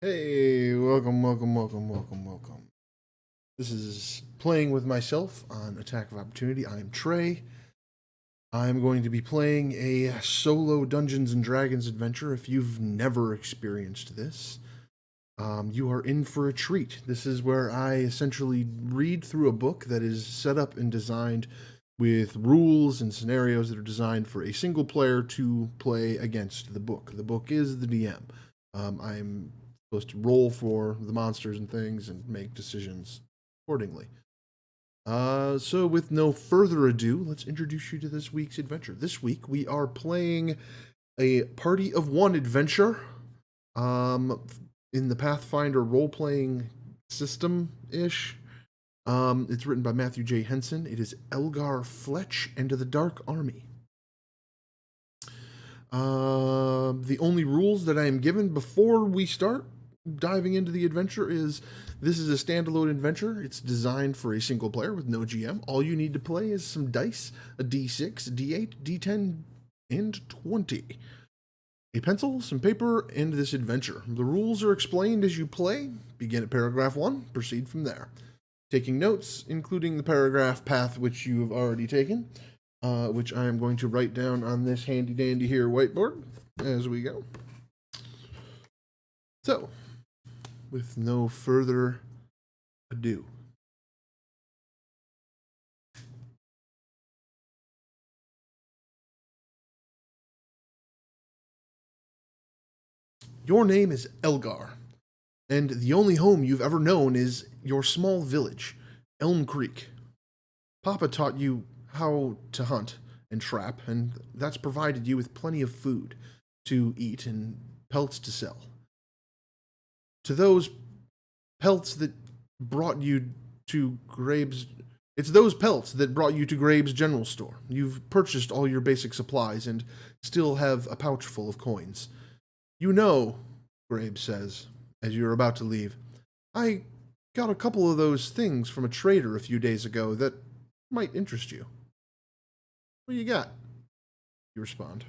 Hey, welcome. This is Playing with Myself on Attack of Opportunity. I'm Trey. I'm going to be playing a solo Dungeons and Dragons adventure. If you've never experienced this, you are in for a treat. This is where I essentially read through a book that is set up and designed with rules and scenarios that are designed for a single player to play against the book. The book is the DM. I'm supposed to roll for the monsters and things and make decisions accordingly. So with no further ado, let's introduce you to this week's adventure. This week we are playing a party of one adventure um, in the Pathfinder role-playing system-ish. It's written by Matthew J. Henson. It is Elgar, Fletch, and the Dark Army. The only rules that I am given before we start diving into the adventure is this is a standalone adventure. It's designed for a single player with no GM. All you need to play is some dice, a D6, a D8, D10, and 20. A pencil, some paper, and this adventure. The rules are explained as you play. Begin at paragraph 1, proceed from there. Taking notes, including the paragraph path which you have already taken, which I am going to write down on this handy dandy here whiteboard as we go. So, with no further ado, your name is Elgar, and the only home you've ever known is your small village, Elm Creek. Papa taught you how to hunt and trap, and that's provided you with plenty of food to eat and pelts to sell. To those pelts that brought you to Grabe's. It's those pelts that brought you to Grabe's general store. You've purchased all your basic supplies and still have a pouch full of coins. You know, Grabe says, as you're about to leave, I got a couple of those things from a trader a few days ago that might interest you. What you got? You respond.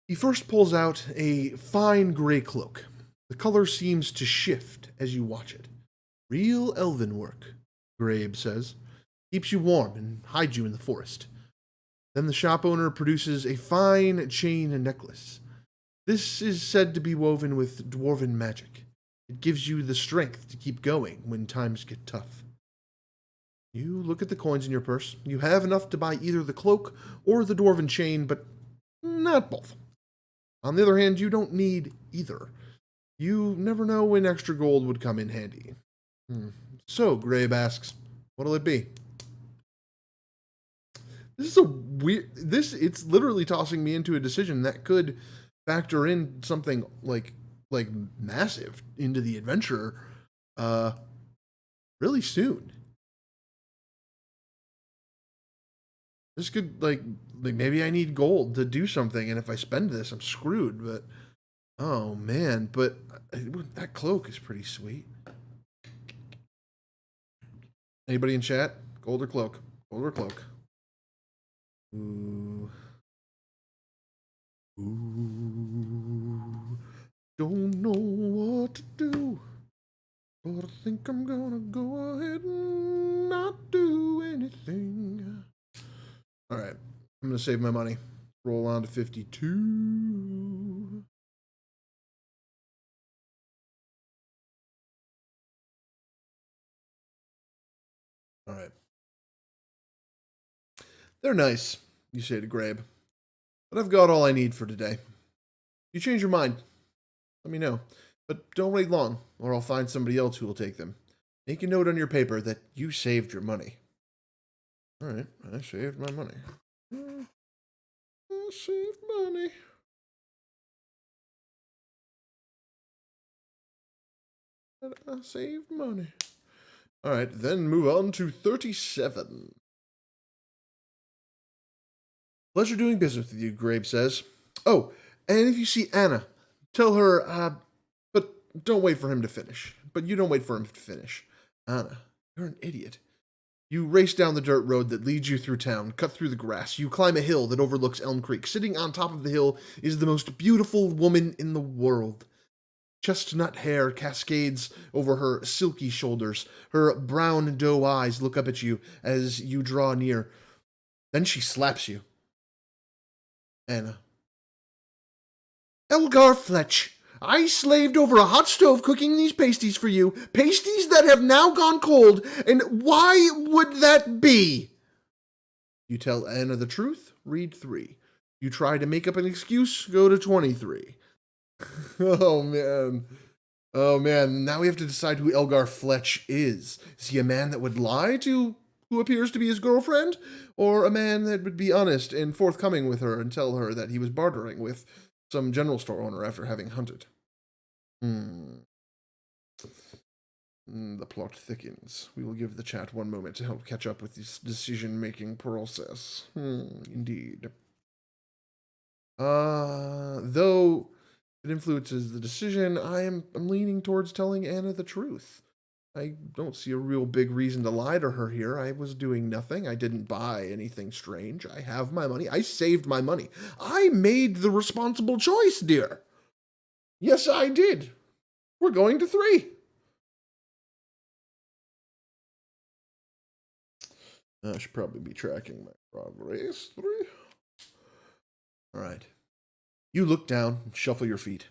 He first pulls out a fine gray cloak. The color seems to shift as you watch it. Real elven work, Grabe says. Keeps you warm and hides you in the forest. Then the shop owner produces a fine chain and necklace. This is said to be woven with dwarven magic. It gives you the strength to keep going when times get tough. You look at the coins in your purse. You have enough to buy either the cloak or the dwarven chain, but not both. On the other hand, you don't need either. You never know when extra gold would come in handy. So, Grabe asks, what'll it be? This is a weird. It's literally tossing me into a decision that could factor in something like massive into the adventure, really soon. This could maybe I need gold to do something, and if I spend this, I'm screwed. But oh man, but that cloak is pretty sweet. Anybody in chat? Gold or cloak? Gold or cloak? Ooh. Ooh. Don't know what to do, but I think I'm gonna go ahead and not do anything. Alright, I'm gonna save my money. Roll on to 52. Alright. They're nice, you say to Grabe. But I've got all I need for today. You change your mind, let me know. But don't wait long, or I'll find somebody else who will take them. Make a note on your paper that you saved your money. Alright, I saved my money. I saved money. I saved money. Alright, then move on to 37. Pleasure doing business with you, Grabe says. Oh, and if you see Anna, tell her, but don't wait for him to finish. But you don't wait for him to finish. Anna, you're an idiot. You race down the dirt road that leads you through town, cut through the grass. You climb a hill that overlooks Elm Creek. Sitting on top of the hill is the most beautiful woman in the world. Chestnut hair cascades over her silky shoulders. Her brown doe eyes look up at you as you draw near. Then she slaps you. Anna. Elgar Fletch, I slaved over a hot stove cooking these pasties for you. Pasties that have now gone cold. And why would that be? You tell Anna the truth, read 3. You try to make up an excuse, go to 23. Oh, man. Oh, man. Now we have to decide who Elgar Fletch is. Is he a man that would lie to who appears to be his girlfriend? Or a man that would be honest and forthcoming with her and tell her that he was bartering with some general store owner after having hunted? The plot thickens. We will give the chat one moment to help catch up with this decision-making process. Indeed. Though it influences the decision, I'm leaning towards telling Anna the truth. I don't see a real big reason to lie to her here. I was doing nothing. I didn't buy anything strange. I have my money. I saved my money. I made the responsible choice, dear. Yes, I did. We're going to 3. I should probably be tracking my progress. 3. All right. You look down and shuffle your feet.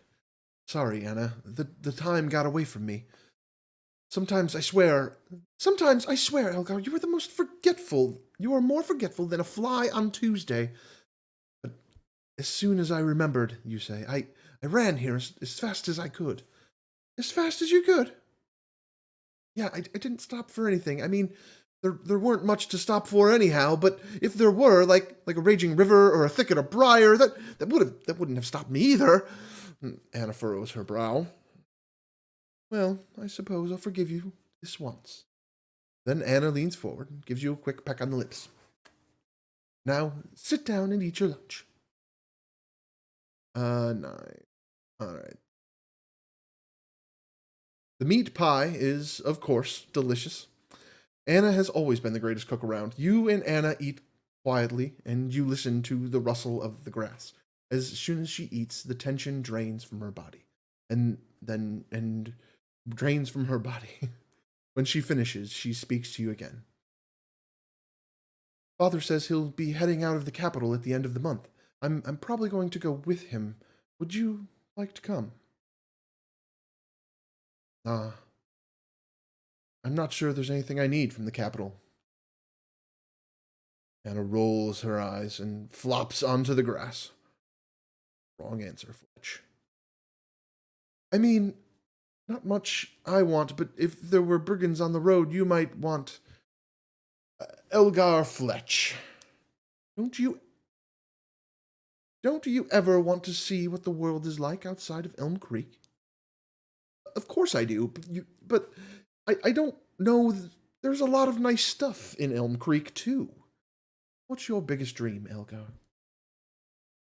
Sorry, Anna. The time got away from me. Sometimes I swear, Elgar, you are the most forgetful. You are more forgetful than a fly on Tuesday. But as soon as I remembered, you say, I ran here as fast as I could. As fast as you could? Yeah, I didn't stop for anything. I mean, there weren't much to stop for anyhow, but if there were, like a raging river or a thicket of briar, that wouldn't have stopped me either. Anna furrows her brow. Well, I suppose I'll forgive you this once. Then Anna leans forward and gives you a quick peck on the lips. Now, sit down and eat your lunch. 9. All right. The meat pie is, of course, delicious. Anna has always been the greatest cook around. You and Anna eat quietly, and you listen to the rustle of the grass. As soon as she eats, the tension drains from her body. And drains from her body. When she finishes, she speaks to you again. Father says he'll be heading out of the capital at the end of the month. I'm probably going to go with him. Would you like to come? I'm not sure there's anything I need from the capital. Anna rolls her eyes and flops onto the grass. Wrong answer, Fletch. I mean, not much I want, but if there were brigands on the road, you might want Elgar Fletch. Don't you ever want to see what the world is like outside of Elm Creek? Of course I do, but I don't know. There's a lot of nice stuff in Elm Creek, too. What's your biggest dream, Elgar?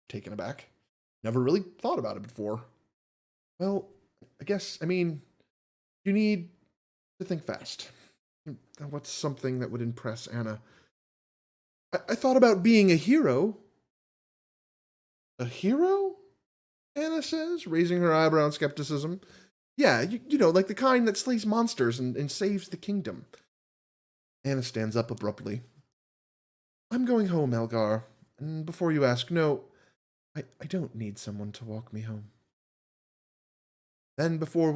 Taken aback. Never really thought about it before. Well, I mean, you need to think fast. What's something that would impress Anna? I thought about being a hero. A hero? Anna says, raising her eyebrow in skepticism. Yeah, you know, like the kind that slays monsters and saves the kingdom. Anna stands up abruptly. I'm going home, Elgar. And before you ask, no, I don't need someone to walk me home. Then before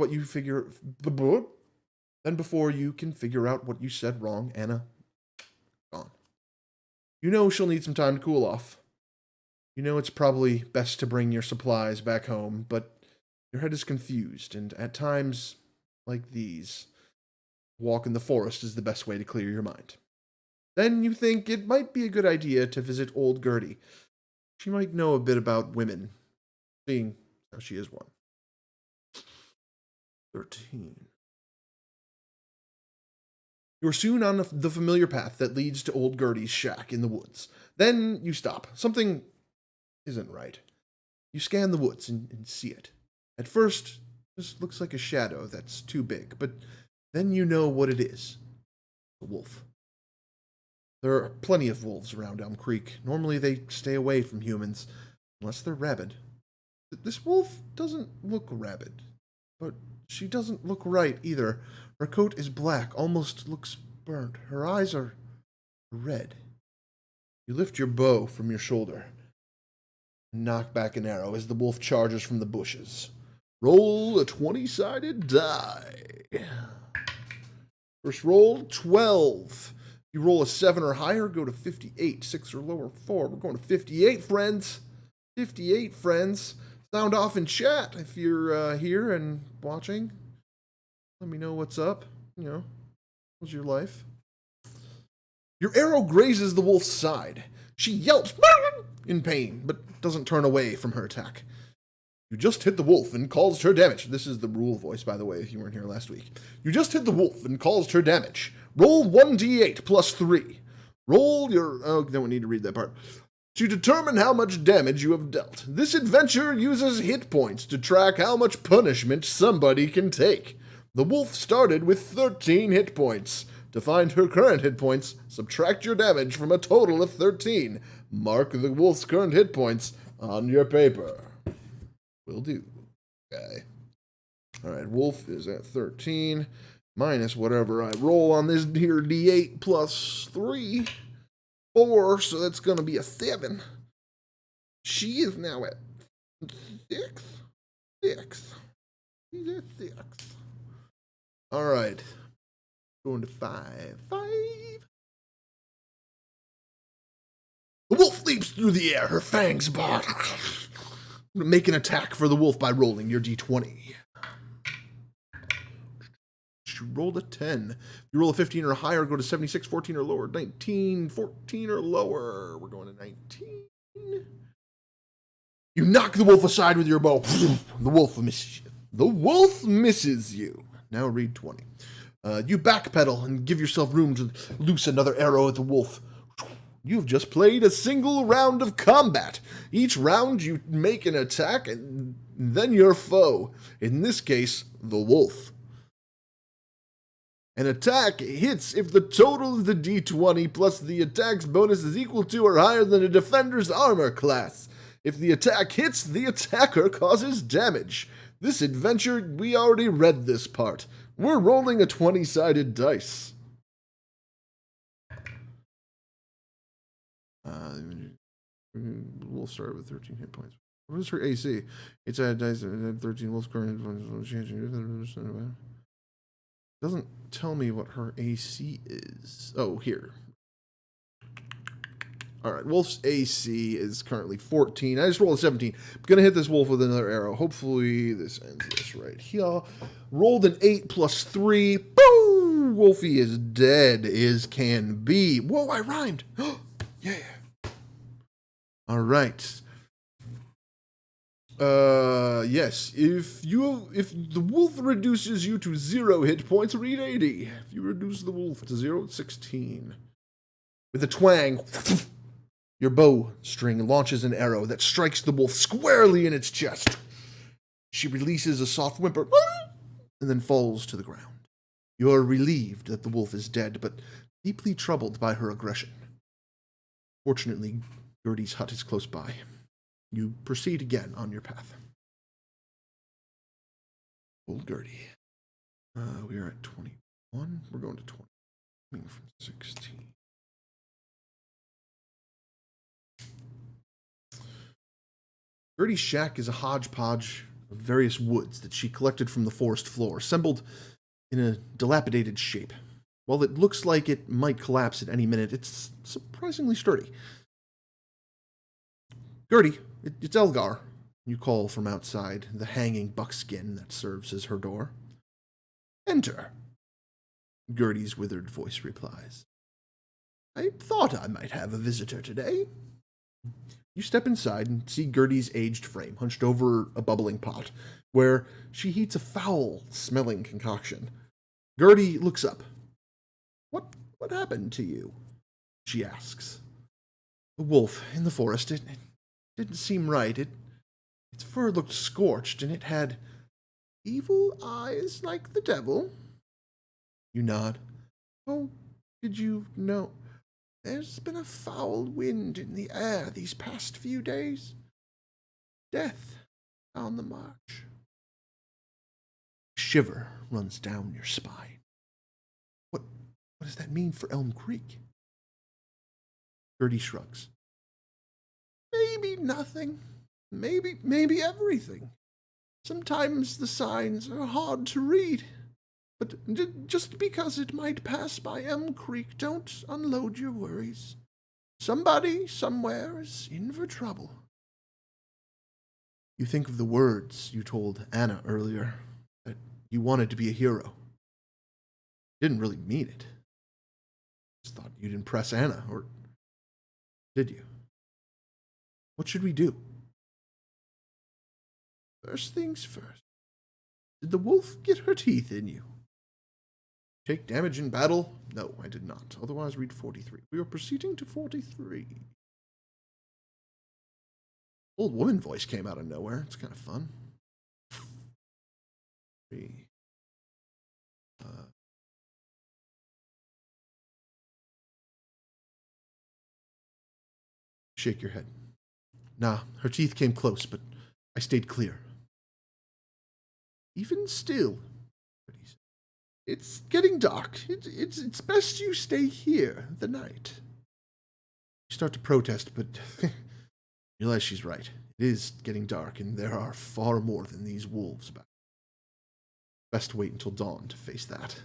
you can figure out what you said wrong, Anna, gone. You know she'll need some time to cool off. You know it's probably best to bring your supplies back home, but your head is confused, and at times like these, walk in the forest is the best way to clear your mind. Then you think it might be a good idea to visit old Gertie. She might know a bit about women, seeing how she is one. 13. You're soon on the familiar path that leads to old Gertie's shack in the woods. Then you stop. Something isn't right. You scan the woods and see it. At first, it just looks like a shadow that's too big, but then you know what it is. A wolf. There are plenty of wolves around Elm Creek. Normally they stay away from humans, unless they're rabid. This wolf doesn't look rabid, but she doesn't look right either. Her coat is black, almost looks burnt. Her eyes are red. You lift your bow from your shoulder and knock back an arrow as the wolf charges from the bushes. Roll a 20-sided die. First roll, 12. If you roll a 7 or higher, go to 58. 6 or lower, 4. We're going to 58, friends. 58, friends. Sound off in chat if you're here and watching. Let me know what's up. You know, how's your life? Your arrow grazes the wolf's side. She yelps in pain, but doesn't turn away from her attack. You just hit the wolf and caused her damage. This is the rule voice, by the way, if you weren't here last week. You just hit the wolf and caused her damage. Roll 1d8 plus 3. Roll your... Oh, don't need to read that part. To determine how much damage you have dealt. This adventure uses hit points to track how much punishment somebody can take. The wolf started with 13 hit points. To find her current hit points, subtract your damage from a total of 13. Mark the wolf's current hit points on your paper. Will do. Okay. Alright, wolf is at 13. Minus whatever I roll on this here d8 plus 3. 4, so that's going to be a 7. She is now at 6. 6. She's at 6. Alright. Going to 5. 5. The wolf leaps through the air, her fangs bark. Make an attack for the wolf by rolling your d20. You rolled a 10. If you roll a 15 or higher, go to 76, 14 or lower. 19, 14 or lower. We're going to 19. You knock the wolf aside with your bow. The wolf misses you. The wolf misses you. Now read 20. You backpedal and give yourself room to loose another arrow at the wolf. You've just played a single round of combat. Each round you make an attack and then your foe. In this case, the wolf. An attack hits if the total of the d20 plus the attack's bonus is equal to or higher than a defender's armor class. If the attack hits, the attacker causes damage. This adventure, we already read this part. We're rolling a 20-sided dice. We'll start with 13 hit points. What is her AC? It's at dice at 13. Wolf's current points. Doesn't tell me what her AC is. Oh, here. Alright, Wolf's AC is currently 14. I just rolled a 17. I'm going to hit this wolf with another arrow. Hopefully this ends this right here. Rolled an 8 plus 3. Boom! Wolfie is dead as can be. Whoa, I rhymed. Yeah. Alright. Yes. If the wolf reduces you to 0 hit points, read 80. If you reduce the wolf to 0, it's 16. With a twang, your bow string launches an arrow that strikes the wolf squarely in its chest. She releases a soft whimper and then falls to the ground. You are relieved that the wolf is dead, but deeply troubled by her aggression. Fortunately, Gertie's hut is close by. You proceed again on your path. Old Gertie. We are at 21. We're going to 20. Coming from 16. Gertie's shack is a hodgepodge of various woods that she collected from the forest floor, assembled in a dilapidated shape. While it looks like it might collapse at any minute, it's surprisingly sturdy. Gertie, it's Elgar. You call from outside, the hanging buckskin that serves as her door. Enter. Gertie's withered voice replies. I thought I might have a visitor today. You step inside and see Gertie's aged frame hunched over a bubbling pot, where she heats a foul-smelling concoction. Gertie looks up. What happened to you? She asks. The wolf in the forest, it didn't seem right. Its fur looked scorched, and it had evil eyes like the devil. You nod. Oh, did you know? There's been a foul wind in the air these past few days. Death on the march. A shiver runs down your spine. What does that mean for Elm Creek? Gertie shrugs. Maybe nothing. Maybe everything. Sometimes the signs are hard to read. But just because it might pass by Elm Creek, don't unload your worries. Somebody, somewhere, is in for trouble. You think of the words you told Anna earlier, that you wanted to be a hero. You didn't really mean it. Just thought you'd impress Anna, or did you? What should we do? First things first. Did the wolf get her teeth in you? Take damage in battle? No, I did not. Otherwise, read 43. We are proceeding to 43. Old woman voice came out of nowhere. It's kind of fun. 3. Shake your head. Nah, her teeth came close, but I stayed clear. Even still, it's getting dark. It's best you stay here the night. You start to protest, but realize she's right. It is getting dark, and there are far more than these wolves about. Best wait until dawn to face that.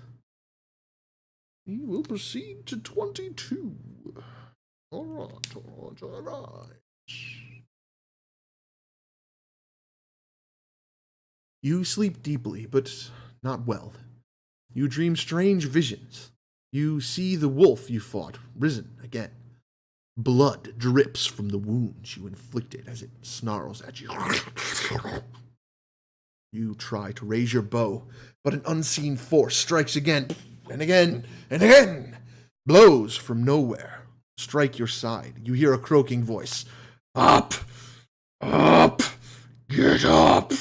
We will proceed to 22. All right. You sleep deeply, but not well. You dream strange visions. You see the wolf you fought risen again. Blood drips from the wounds you inflicted as it snarls at you. You try to raise your bow, but an unseen force strikes again, and again, and again. Blows from nowhere strike your side. You hear a croaking voice. Up! Up! Get up!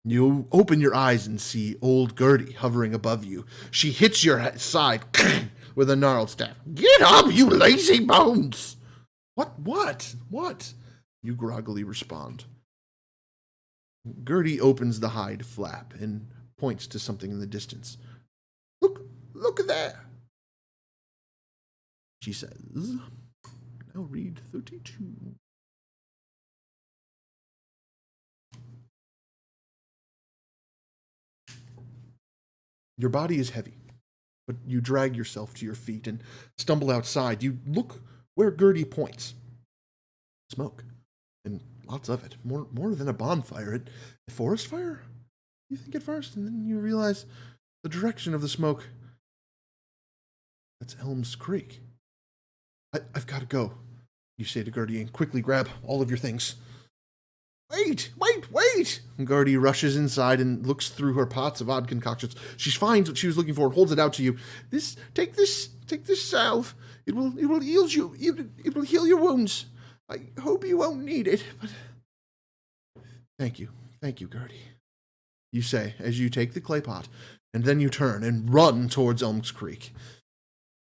You open your eyes and see old Gertie hovering above you. She hits your side with a gnarled staff. Get up, you lazy bones! What? You groggily respond. Gertie opens the hide flap and points to something in the distance. Look there, she says. Now read 32. Your body is heavy, but you drag yourself to your feet and stumble outside. You look where Gertie points. Smoke, and lots of it. More than a bonfire. A forest fire? You think at first, and then you realize the direction of the smoke. That's Elm's Creek. I've got to go, you say to Gertie, and quickly grab all of your things. Wait! Gertie rushes inside and looks through her pots of odd concoctions. She finds what she was looking for and holds it out to you. Take this salve. It will heal you. It will heal your wounds. I hope you won't need it, but thank you, Gertie, you say as you take the clay pot, and then you turn and run towards Elm's Creek.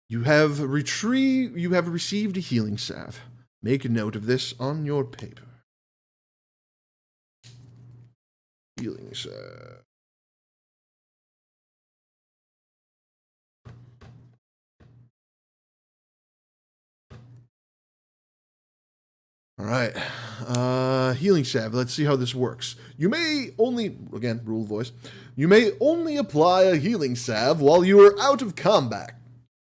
You have received a healing salve. Make a note of this on your paper. Healing salve. All right. Healing salve. Let's see how this works. You may only, again, rule voice. You may only apply a healing salve while you are out of combat.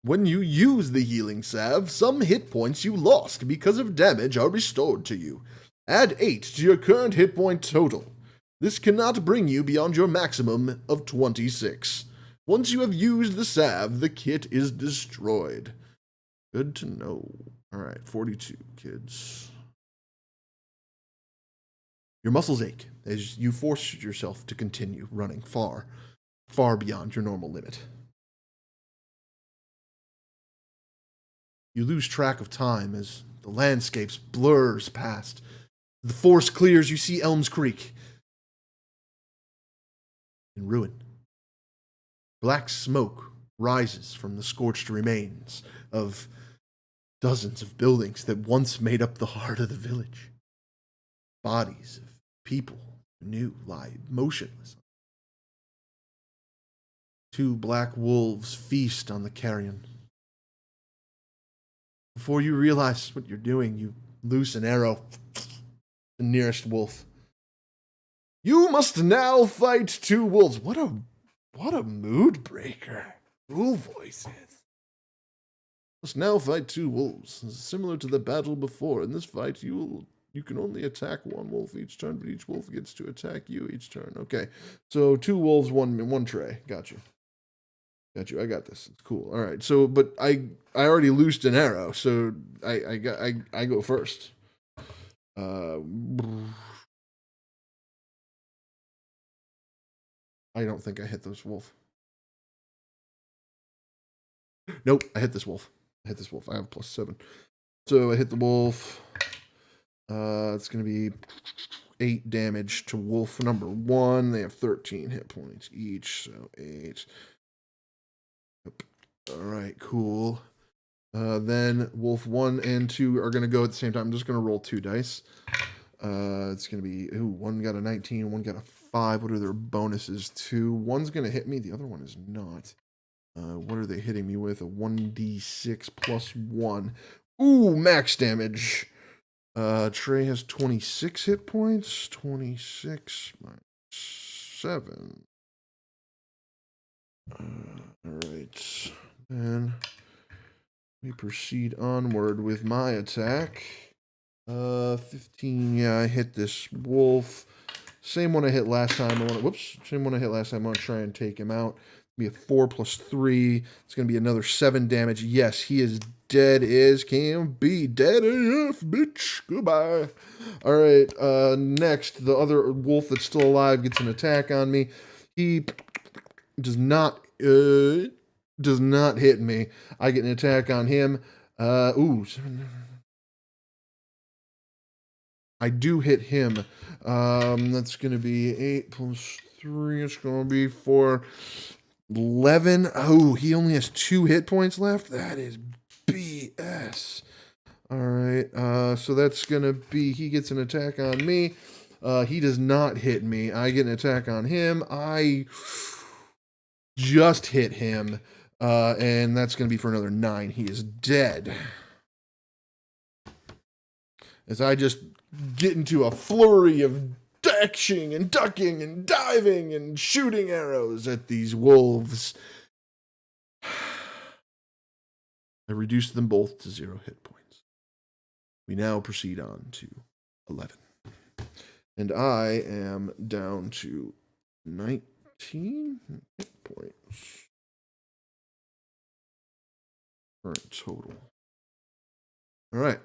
When you use the healing salve, some hit points you lost because of damage are restored to you. Add 8 to your current hit point total. This cannot bring you beyond your maximum of 26. Once you have used the salve, the kit is destroyed. Good to know. All right, 42, kids. Your muscles ache as you force yourself to continue running far beyond your normal limit. You lose track of time as the landscapes blurs past. The forest clears, you see Elm's Creek in ruin. Black smoke rises from the scorched remains of Dozens of buildings that once made up the heart of the village. Bodies of people who knew lie motionless. 2 black wolves feast on the carrion. Before you realize what you're doing, you loose an arrow. The nearest wolf. You must now fight 2 wolves. What a mood breaker. Rule voices. Must now fight 2 wolves. Similar to the battle before. In this fight, you can only attack 1 wolf each turn, but each wolf gets to attack you each turn. Okay, so 2 wolves, one tray. Got you. I got this. It's cool. All right. So, but I already loosed an arrow, so I go first. I don't think I hit this wolf. Nope, I hit this wolf. I have +7. So I hit the wolf. It's going to be 8 damage to wolf number 1. They have 13 hit points each, so 8. Yep. All right, cool. Then wolf 1 and 2 are going to go at the same time. I'm just going to roll 2 dice. It's going to be, one got a 19, one got a 5. What are their bonuses? 2. One's going to hit me. The other one is not. What are they hitting me with? A 1d6 plus 1. Ooh, max damage. Trey has 26 hit points. 26 minus 7. Alright. Then we proceed onward with my attack. 15. Yeah, I hit this wolf. Same one I hit last time. Same one I hit last time. I'm going to try and take him out. Be a 4 plus 3. It's going to be another 7 damage. Yes, he is dead as can be. Dead AF, bitch. Goodbye. All right. Next, the other wolf that's still alive gets an attack on me. He does not hit me. I get an attack on him. I do hit him. That's going to be 8 plus 3. It's going to be 4. 11. Oh, he only has 2 hit points left. That is BS. All right. So that's going to be, he gets an attack on me. He does not hit me. I get an attack on him. I just hit him. And that's going to be for another 9. He is dead. As I just get into a flurry of dashing and ducking and diving and shooting arrows at these wolves. I reduced them both to 0 hit points. We now proceed on to 11. And I am down to 19 hit points. Current total. All right.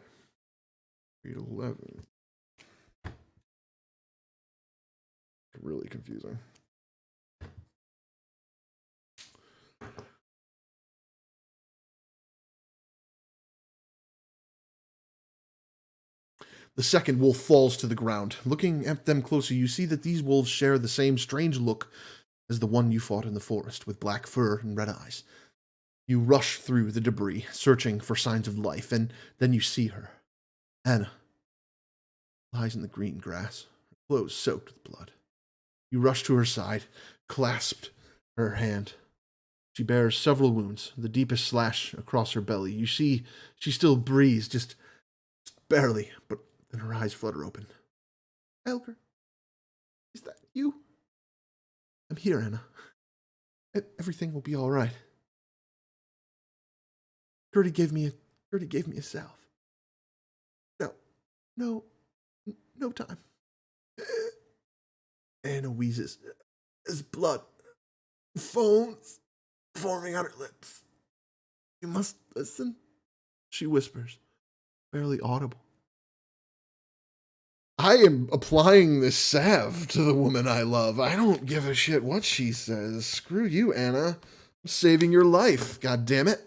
11. Really confusing. The second wolf falls to the ground. Looking at them closely, you see that these wolves share the same strange look as the one you fought in the forest, with black fur and red eyes. You rush through the debris, searching for signs of life, and then you see her. Anna lies in the green grass, her clothes soaked with blood. You rush to her side, clasped her hand. She bears several wounds, the deepest slash across her belly. You see she still breathes, just barely, but then her eyes flutter open. Elgar, is that you? I'm here, Anna. Everything will be all right. Gertie gave me a salve. No time. Anna wheezes as blood foams forming on her lips. You must listen, she whispers, barely audible. I am applying this salve to the woman I love. I don't give a shit what she says. Screw you, Anna. I'm saving your life, god damn it.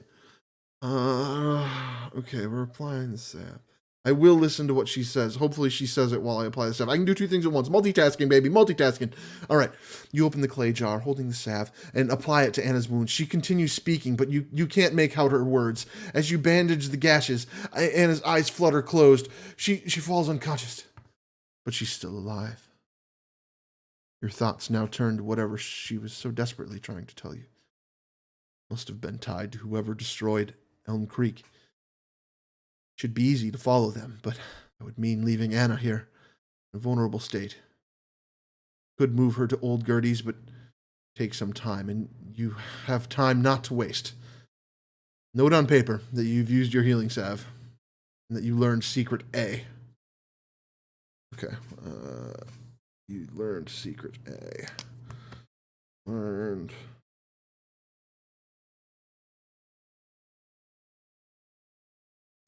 Okay, we're applying the salve. I will listen to what she says. Hopefully she says it while I apply the salve. I can do two things at once. Multitasking, baby. Multitasking. All right. You open the clay jar, holding the salve, and apply it to Anna's wound. She continues speaking, but you can't make out her words. As you bandage the gashes, Anna's eyes flutter closed. She falls unconscious, but she's still alive. Your thoughts now turn to whatever she was so desperately trying to tell you. Must have been tied to whoever destroyed Elm Creek. Should be easy to follow them, but that would mean leaving Anna here in a vulnerable state. Could move her to Old Gertie's, but take some time, and you have time not to waste. Note on paper that you've used your healing salve, and that you learned Secret A. Okay, you learned Secret A. Learned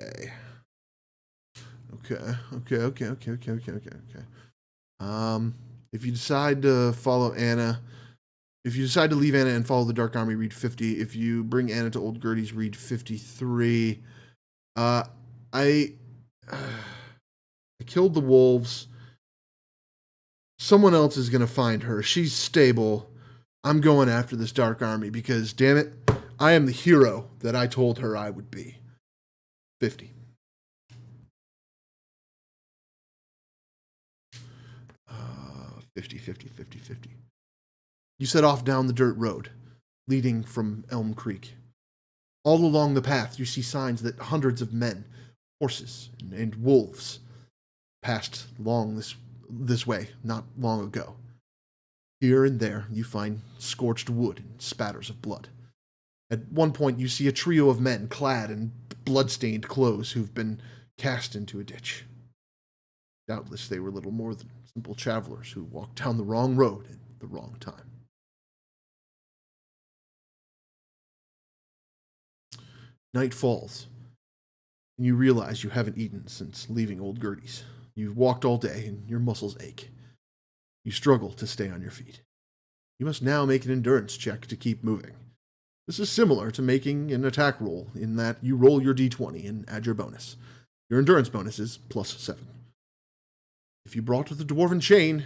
A. Okay. If you decide to follow Anna, if you decide to leave Anna and follow the Dark Army, read 50. If you bring Anna to Old Gertie's, read 53. I killed the wolves. Someone else is going to find her. She's stable. I'm going after this Dark Army because, damn it, I am the hero that I told her I would be. 50. Uh, 50. You set off down the dirt road, leading from Elm Creek. All along the path, you see signs that hundreds of men, horses, and wolves passed along this way not long ago. Here and there, you find scorched wood and spatters of blood. At one point, you see a trio of men clad in blood-stained clothes who've been cast into a ditch. Doubtless they were little more than simple travelers who walked down the wrong road at the wrong time. Night falls, and you realize you haven't eaten since leaving Old Gertie's. You've walked all day, and your muscles ache. You struggle to stay on your feet. You must now make an endurance check to keep moving. This is similar to making an attack roll in that you roll your d20 and add your bonus. Your endurance bonus is +7. If you brought the dwarven chain,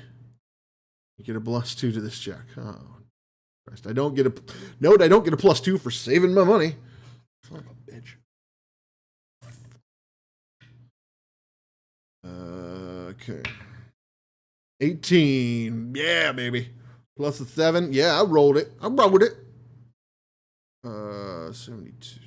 you get a +2 to this check. Oh, Christ. I don't get a +2 for saving my money. Son of a bitch. Okay. 18. Yeah, baby. +7. Yeah, I rolled it. 72.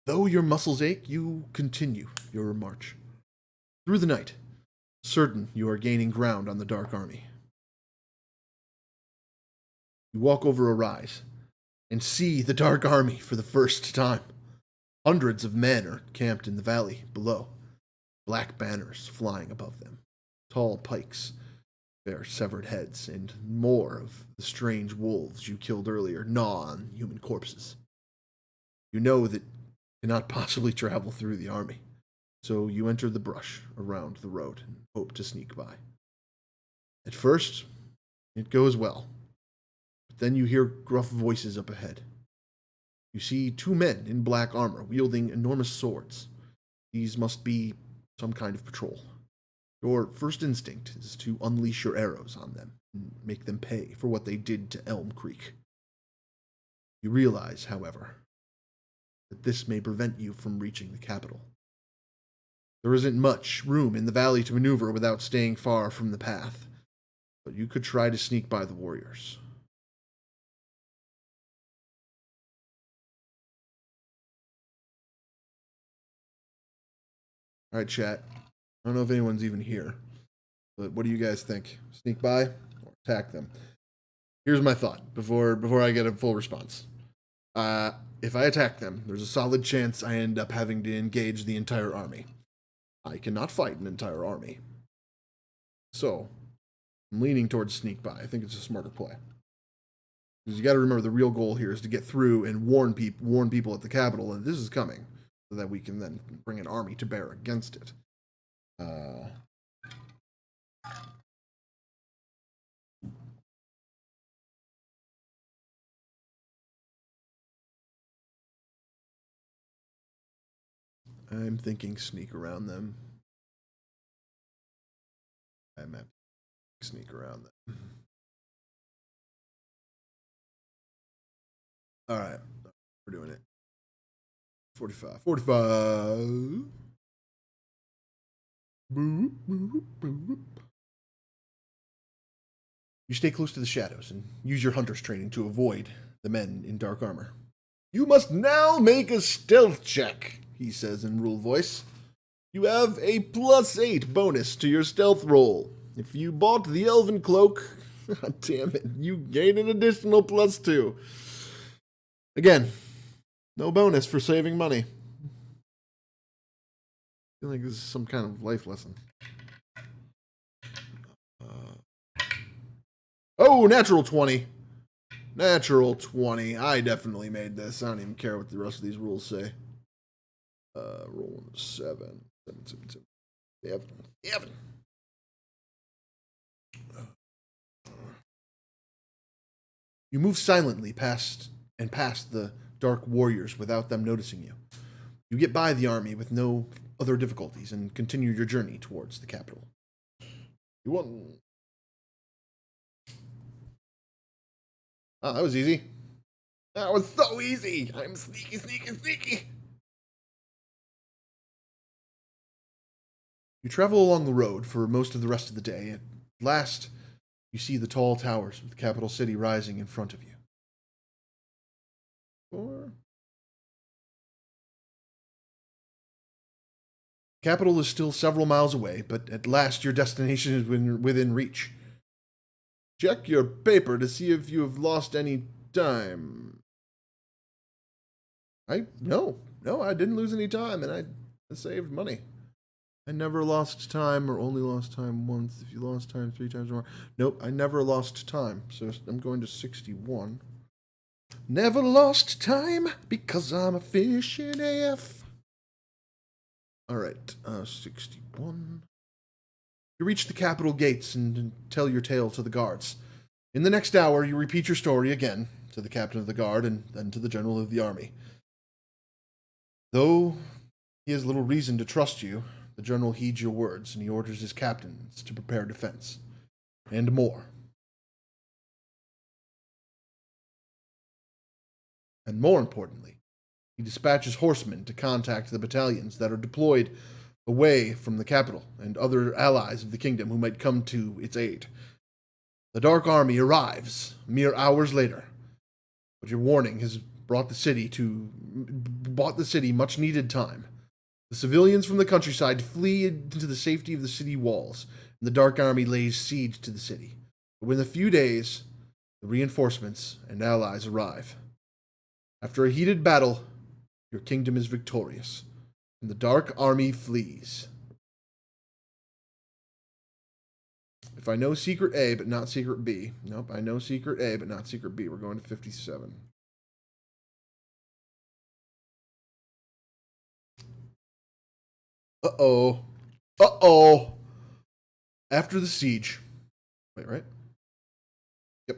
Though your muscles ache, you continue your march. Through the night, certain you are gaining ground on the Dark Army. You walk over a rise and see the Dark Army for the first time. Hundreds of men are camped in the valley below, black banners flying above them. Tall pikes bear severed heads, and more of the strange wolves you killed earlier gnaw on human corpses. You know that you cannot possibly travel through the army, so you enter the brush around the road and hope to sneak by. At first, it goes well, but then you hear gruff voices up ahead. You see two men in black armor wielding enormous swords. These must be some kind of patrol. Your first instinct is to unleash your arrows on them and make them pay for what they did to Elm Creek. You realize, however, that this may prevent you from reaching the capital. There isn't much room in the valley to maneuver without staying far from the path, but you could try to sneak by the warriors. All right, chat. I don't know if anyone's even here, but what do you guys think? Sneak by or attack them? Here's my thought before I get a full response. If I attack them, there's a solid chance I end up having to engage the entire army. I cannot fight an entire army. So, I'm leaning towards sneak by. I think it's a smarter play. Because you got to remember the real goal here is to get through and warn people at the capital that this is coming, so that we can then bring an army to bear against it. I'm thinking sneak around them. I'm happy to sneak around them. All right. We're doing it. 45. 45. Boop, boop, boop. You stay close to the shadows and use your hunter's training to avoid the men in dark armor. You must now make a stealth check, he says in rule voice. You have a +8 bonus to your stealth roll. If you bought the elven cloak, god damn it, you gain an additional +2. Again, no bonus for saving money. I feel like this is some kind of life lesson. Oh, natural 20. Natural 20. I definitely made this. I don't even care what the rest of these rules say. Rolling 7. 7. You move silently past the dark warriors without them noticing you. You get by the army with no other difficulties and continue your journey towards the capital. You want... Oh, that was easy. That was so easy. I'm sneaky. You travel along the road for most of the rest of the day. At last, you see the tall towers of the capital city rising in front of you. The capital is still several miles away, but at last your destination is within reach. Check your paper to see if you have lost any time. No, I didn't lose any time, and I saved money. I never lost time or only lost time once. If you lost time 3 times or more. Nope, I never lost time. So I'm going to 61. Never lost time because I'm efficient AF. All right, 61. You reach the capital gates and tell your tale to the guards. In the next hour, you repeat your story again to the captain of the guard and then to the general of the army. Though he has little reason to trust you, the general heeds your words and he orders his captains to prepare defense. And more. And more importantly, he dispatches horsemen to contact the battalions that are deployed away from the capital and other allies of the kingdom who might come to its aid. The Dark Army arrives mere hours later, but your warning has brought the city much needed time. The civilians from the countryside flee into the safety of the city walls, and the Dark Army lays siege to the city. But within a few days, the reinforcements and allies arrive. After a heated battle, your kingdom is victorious, and the Dark Army flees. If I know secret A, but not secret B. Nope, I know secret A, but not secret B. We're going to 57. Uh-oh. After the siege. Wait, right? Yep.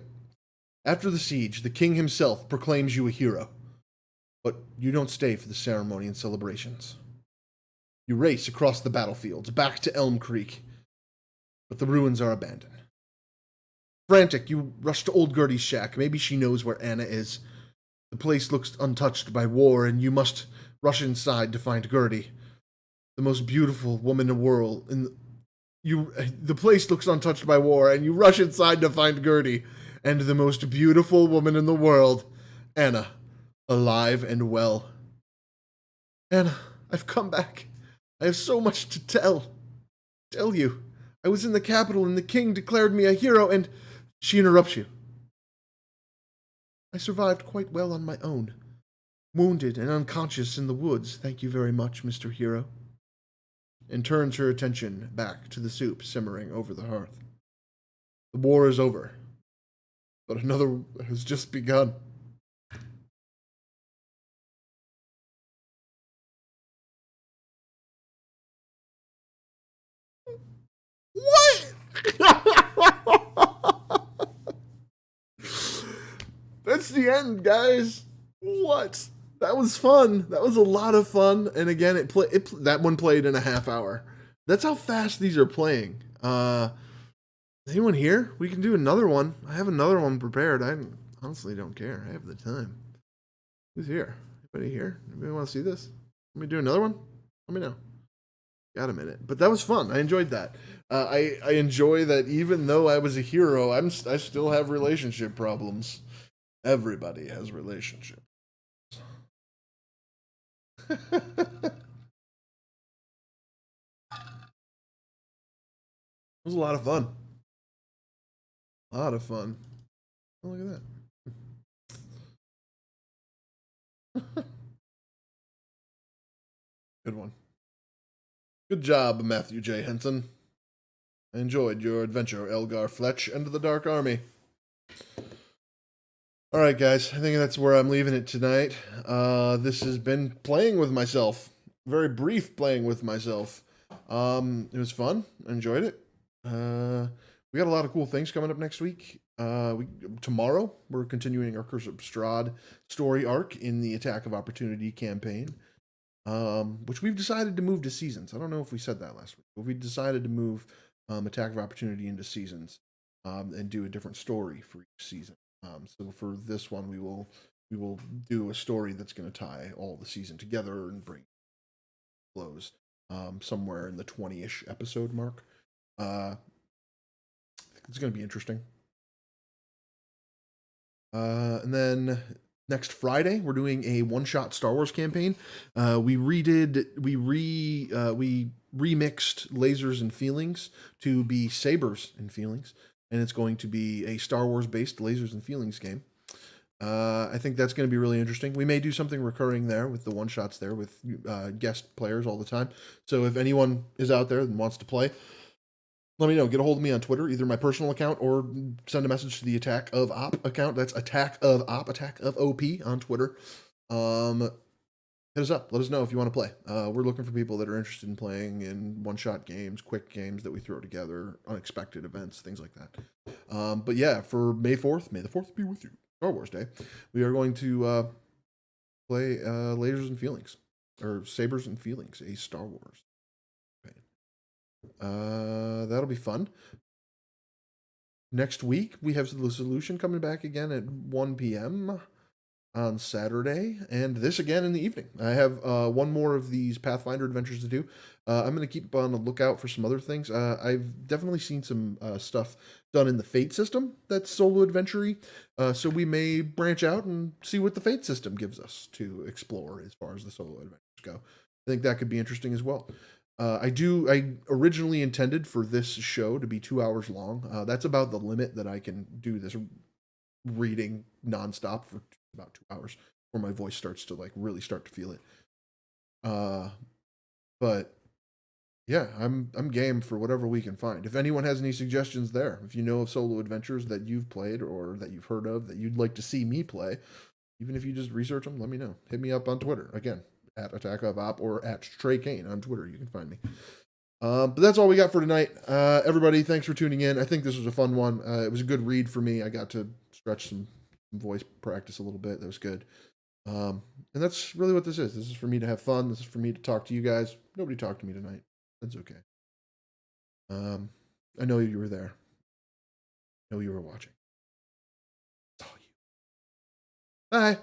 After the siege, the king himself proclaims you a hero. But you don't stay for the ceremony and celebrations. You race across the battlefields, back to Elm Creek. But the ruins are abandoned. Frantic, you rush to old Gertie's shack. Maybe she knows where Anna is. The place looks untouched by war, and you must rush inside to find Gertie. The most beautiful woman in the world. The place looks untouched by war, and you rush inside to find Gertie. And the most beautiful woman in the world, Anna, alive and well. Anna, I've come back. I have so much to tell you. I was in the capital and the king declared me a hero and... She interrupts you. I survived quite well on my own. Wounded and unconscious in the woods, thank you very much, Mr. Hero. And turns her attention back to the soup simmering over the hearth. The war is over, but another has just begun. What? That's the end, guys. What? That was fun. That was a lot of fun. And again, that one played in a half hour. That's how fast these are playing. Anyone here? We can do another one. I have another one prepared. I honestly don't care. I have the time. Who's here? Anybody here? Anybody want to see this? Let me do another one. Let me know. Got a minute, but that was fun. I enjoyed that. I enjoy that even though I was a hero, I still have relationship problems. Everybody has relationships. It was a lot of fun. A lot of fun. Oh, look at that. Good one. Good job, Matthew J. Henson. I enjoyed your adventure, Elgar Fletch, and the Dark Army. All right, guys. I think that's where I'm leaving it tonight. This has been playing with myself. Very brief playing with myself. It was fun. I enjoyed it. We got a lot of cool things coming up next week. Tomorrow we're continuing our Curse of Strahd story arc in the Attack of Opportunity campaign, which we've decided to move to seasons. I don't know if we said that last week, but we decided to move Attack of Opportunity into seasons, and do a different story for each season. So for this one, we will do a story that's going to tie all the season together and bring close somewhere in the 20-ish episode mark. It's going to be interesting. And then next Friday, we're doing a one-shot Star Wars campaign. We remixed Lasers and Feelings to be Sabers and Feelings, and it's going to be a Star Wars-based Lasers and Feelings game. I think that's going to be really interesting. We may do something recurring there with the one-shots there with guest players all the time. So if anyone is out there and wants to play, let me know. Get a hold of me on Twitter, either my personal account or send a message to the Attack of Op account. That's Attack of OP on Twitter. Hit us up. Let us know if you want to play. We're looking for people that are interested in playing in one-shot games, quick games that we throw together, unexpected events, things like that. But yeah, for May 4th, May the 4th be with you, Star Wars Day, we are going to play Lasers and Feelings, or Sabers and Feelings, a Star Wars. That'll be fun. Next week, we have the Solution coming back again at 1 p.m. on Saturday, and this again in the evening. I have one more of these Pathfinder adventures to do. I'm going to keep on the lookout for some other things. I've definitely seen some stuff done in the Fate system that's solo adventure-y, so we may branch out and see what the Fate system gives us to explore as far as the solo adventures go. I think that could be interesting as well. I originally intended for this show to be 2 hours long. That's about the limit that I can do this reading nonstop for about 2 hours before my voice starts to really start to feel it. But yeah, I'm game for whatever we can find. If anyone has any suggestions there, if you know of solo adventures that you've played or that you've heard of that you'd like to see me play, even if you just research them, let me know. Hit me up on Twitter again, at Attack of Op or at Trey Kane on Twitter. You can find me. But that's all we got for tonight. Everybody, thanks for tuning in. I think this was a fun one. It was a good read for me. I got to stretch some voice practice a little bit. That was good. And that's really what this is. This is for me to have fun. This is for me to talk to you guys. Nobody talked to me tonight. That's okay. I know you were there. I know you were watching. Saw you. Bye.